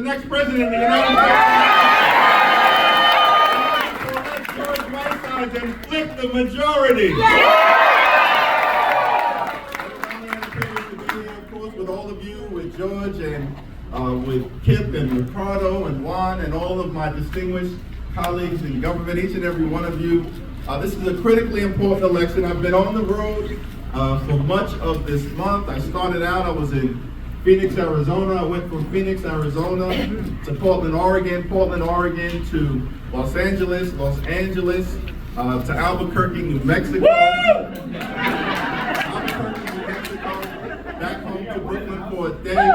next president of the United States. George Whiteside and flip the majority. Of course, with all of you, with George and with Kip and Ricardo and Juan and all of my distinguished colleagues in government, each and every one of you. This is a critically important election. I've been on the road for much of this month. I started out, I was in Phoenix, Arizona. I went from Phoenix, Arizona to Portland, Oregon to Los Angeles, to Albuquerque, New Mexico. Albuquerque, New Mexico, back home to Brooklyn for a day.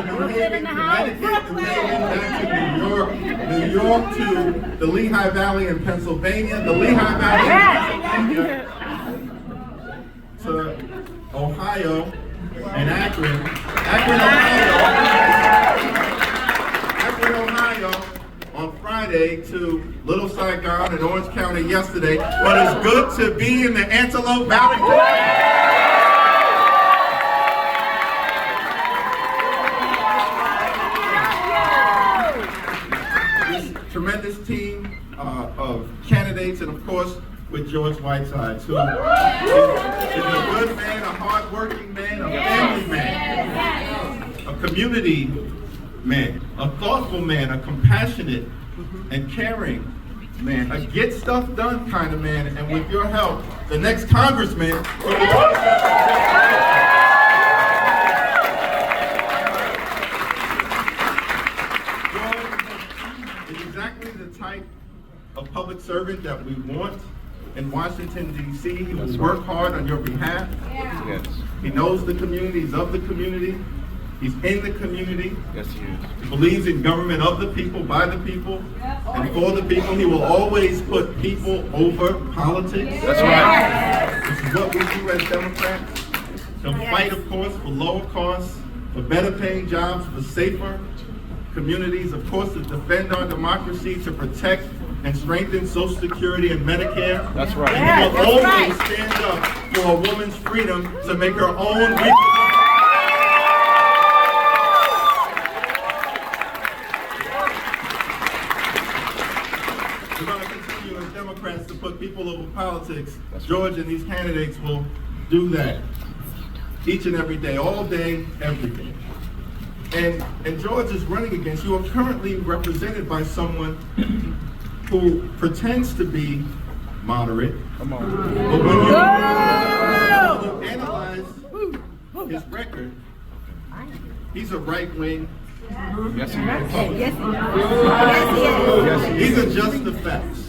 New Haven, Connecticut, back to New York to the Lehigh Valley in Pennsylvania, the Lehigh Valley to Ohio and Akron, Ohio on Friday to Little Saigon and Orange County yesterday. But it's good to be in the Antelope Valley. Tremendous team of candidates, and of course with George Whiteside, who is a good man, a hard-working man, a family man, a community man, a thoughtful man, a compassionate and caring man, a get stuff done kind of man, and with your help, the next congressman for the exactly the type of public servant that we want in Washington, D.C. He will work hard on your behalf. Yes. He knows the community, he's of the community, he's in the community. Yes, he is. He believes in government of the people, by the people, and for the people. He will always put people over politics. That's right. This is what we do as Democrats. He'll fight, of course, for lower costs, for better paying jobs, for safer communities, of course, to defend our democracy, to protect and strengthen Social Security and Medicare. That's right. And he will always stand up for a woman's freedom to make her own We're going to continue as Democrats to put people over politics. George and these candidates will do that each and every day, all day, every day. And George is running against, you are currently represented by someone who pretends to be moderate. Come on. But when you analyze his record, he's a right-wing. Yes, he is. Yes, these are just the facts.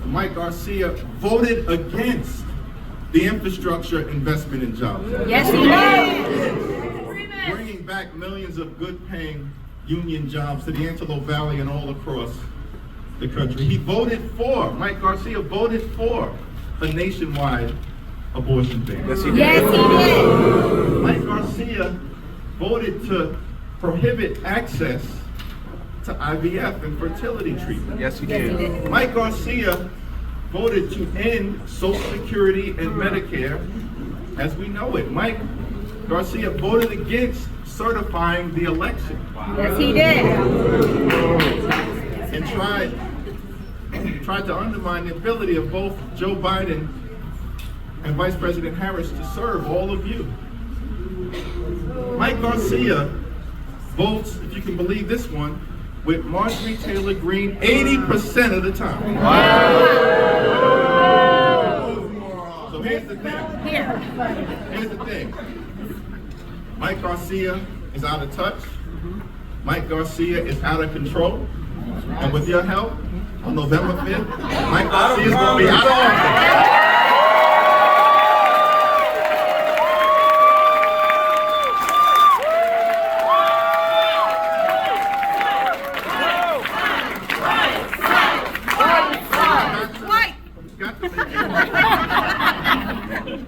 Mike Garcia voted against the infrastructure investment in jobs. Yes, he did. Bringing back millions of good-paying union jobs to the Antelope Valley and all across the country. He voted for, Mike Garcia voted for a nationwide abortion ban. Yes, he did. Yes, he did. Mike Garcia voted to prohibit access to IVF and fertility treatment. Yes, he did. Mike Garcia voted to end Social Security and Medicare as we know it. Mike Garcia voted against certifying the election. Yes, he did. And tried to undermine the ability of both Joe Biden and Vice President Harris to serve all of you. Mike Garcia votes, if you can believe this one, with Marjorie Taylor Greene 80% of the time. Wow. So here's the thing. Here's the thing. Mike Garcia is out of touch. Mike Garcia is out of control. And with your help, on November 5th, Mike Garcia is going to be out of office.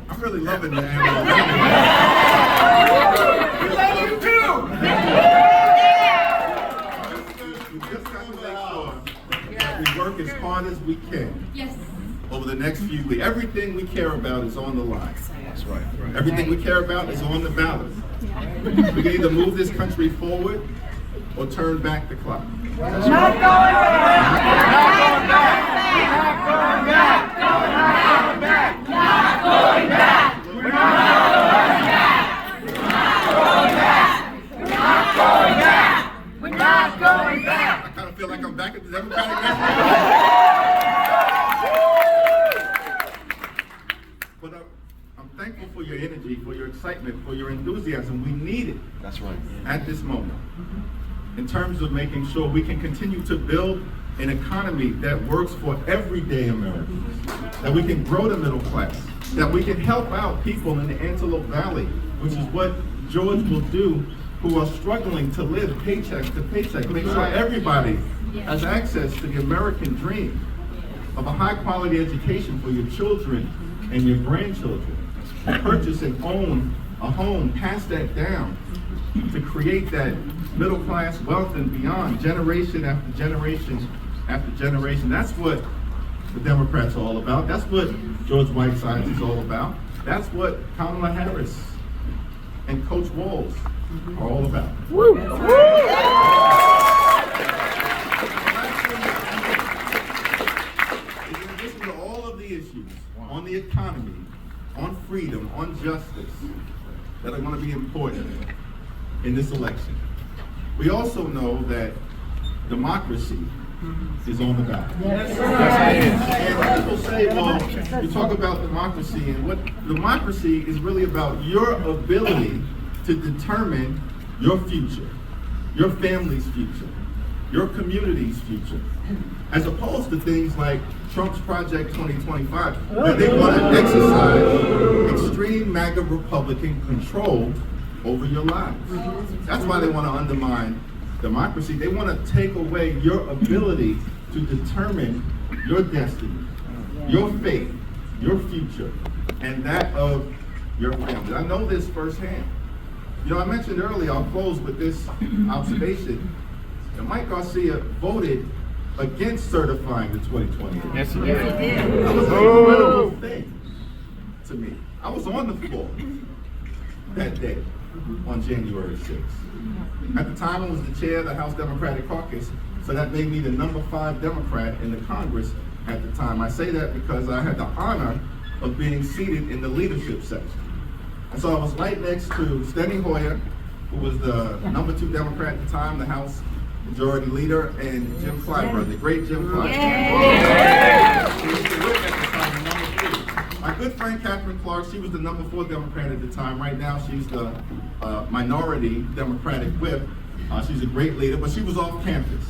I'm really loving the annual. We love you too. We just got to make sure that we work as hard as we can. Yes. But over the next few weeks. Everything we care about is on the line. That's right. Everything we care about is on the ballot. We can either move this country forward or turn back the clock. Not going back. I kind of feel like I'm back at the Democratic National. But I'm thankful for your energy, for your excitement, for your enthusiasm. We need it That's right. at this moment in terms of making sure we can continue to build an economy that works for everyday Americans, that we can grow the middle class, that we can help out people in the Antelope Valley, which is what George will do, who are struggling to live paycheck to paycheck. Make sure everybody has access to the American dream of a high quality education for your children and your grandchildren. Purchase and own a home, pass that down to create that middle class wealth and beyond, generation after generation after generation. That's what the Democrats are all about. That's what George Whitesides is all about. That's what Kamala Harris and Coach Walls are all about. Woo. In addition to all of the issues on the economy, on freedom, on justice, that are going to be important in this election, we also know that democracy is on the ballot. And people say, well, you talk about democracy, and what democracy is really about your ability to determine your future, your family's future, your community's future, as opposed to things like Trump's Project 2025, where they want to exercise extreme MAGA Republican control over your lives. That's why they want to undermine democracy. They want to take away your ability to determine your destiny, your fate, your future, and that of your family. I know this firsthand. You know, I mentioned earlier, I'll close with this observation, that Mike Garcia voted against certifying the 2020. Yes, he did. That was an incredible thing to me. I was on the floor that day on January 6th. At the time, I was the chair of the House Democratic Caucus, so that made me the number 5 Democrat in the Congress at the time. I say that because I had the honor of being seated in the leadership section. And so I was right next to Steny Hoyer, who was the number 2 Democrat at the time, the House Majority Leader, and Jim Clyburn, the great Jim Clyburn. He was the whip at the time, the number 3. My good friend Catherine Clark, she was the number 4 Democrat at the time. Right now, she's the minority Democratic whip. She's a great leader, but she was off campus.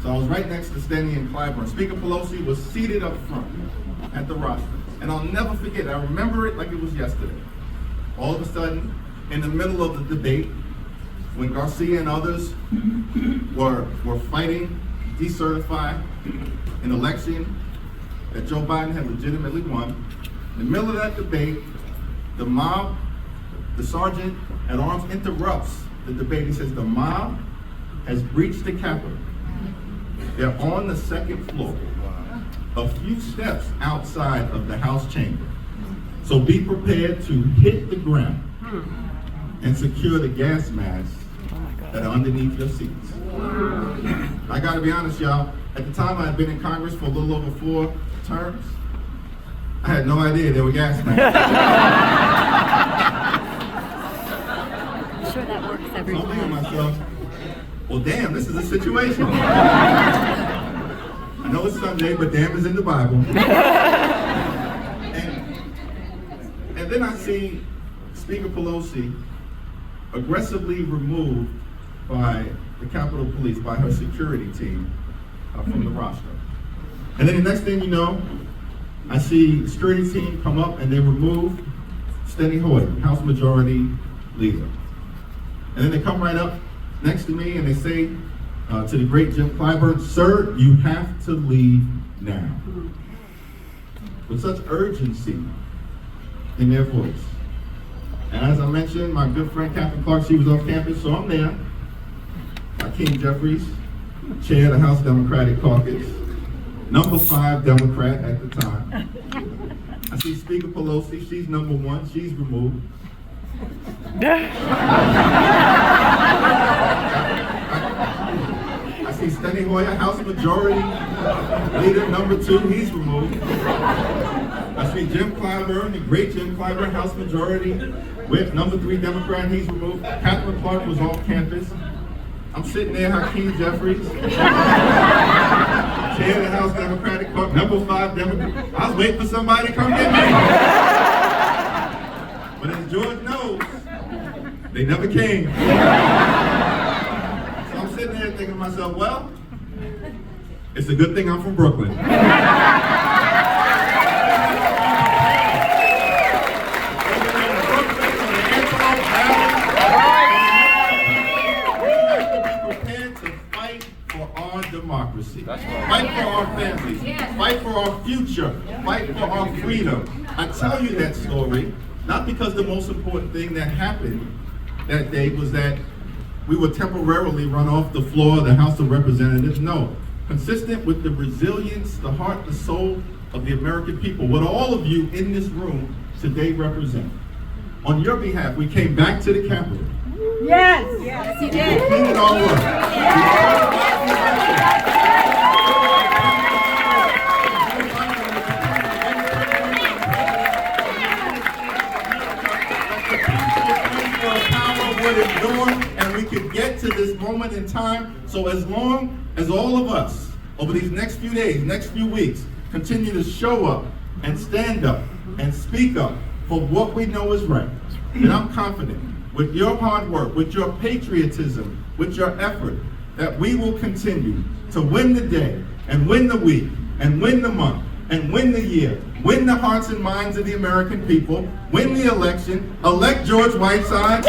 So I was right next to Steny and Clyburn. Speaker Pelosi was seated up front at the rostrum. And I'll never forget, I remember it like it was yesterday. All of a sudden, in the middle of the debate, when Garcia and others were fighting to decertify an election that Joe Biden had legitimately won, in the middle of that debate, the mob, the sergeant at arms interrupts the debate. He says, the mob has breached the Capitol. They're on the 2nd floor, a few steps outside of the House chamber. So be prepared to hit the ground and secure the gas masks that are underneath your seats. I gotta be honest, y'all, at the time I had been in Congress for a little over 4 terms. I had no idea there were gas masks. I'm sure that works every So I'm thinking to time. myself, well, damn, this is a situation. I know it's Sunday, but damn is in the Bible. And then I see Speaker Pelosi aggressively removed by the Capitol Police, by her security team from the rostrum. And then the next thing you know, I see the security team come up and they remove Steny Hoyer, House Majority Leader. And then they come right up next to me and they say to the great Jim Clyburn, sir, you have to leave now. With such urgency in their voice. And as I mentioned, my good friend Catherine Clark, she was off campus, so I'm there. Hakeem Jeffries, chair of the House Democratic Caucus, number 5 Democrat at the time. I see Speaker Pelosi, she's number one, she's removed. I see Steny Hoyer, House Majority Leader number two, he's removed. I see Jim Clyburn, the great Jim Clyburn, House Majority with number three Democrat, he's removed. Catherine Clark was off campus. I'm sitting there, Hakeem Jeffries, chair of the House Democratic Club, number five Democrat. I was waiting for somebody to come get me. But as George knows, they never came. So I'm sitting there thinking to myself, well, it's a good thing I'm from Brooklyn. Democracy. That's right. Fight for our families. Fight for our future. Fight for our freedom. I tell you that story not because the most important thing that happened that day was that we were temporarily run off the floor of the House of Representatives. No. Consistent with the resilience, the heart, the soul of the American people, what all of you in this room today represent. On your behalf, we came back to the Capitol. Yes, you We did. completed our work. Would endure, and we could get to this moment in time. So as long as all of us, over these next few days, next few weeks, continue to show up and stand up and speak up for what we know is right, then I'm confident with your hard work, with your patriotism, with your effort, that we will continue to win the day and win the week and win the month and win the year, win the hearts and minds of the American people, win the election, elect George Whiteside.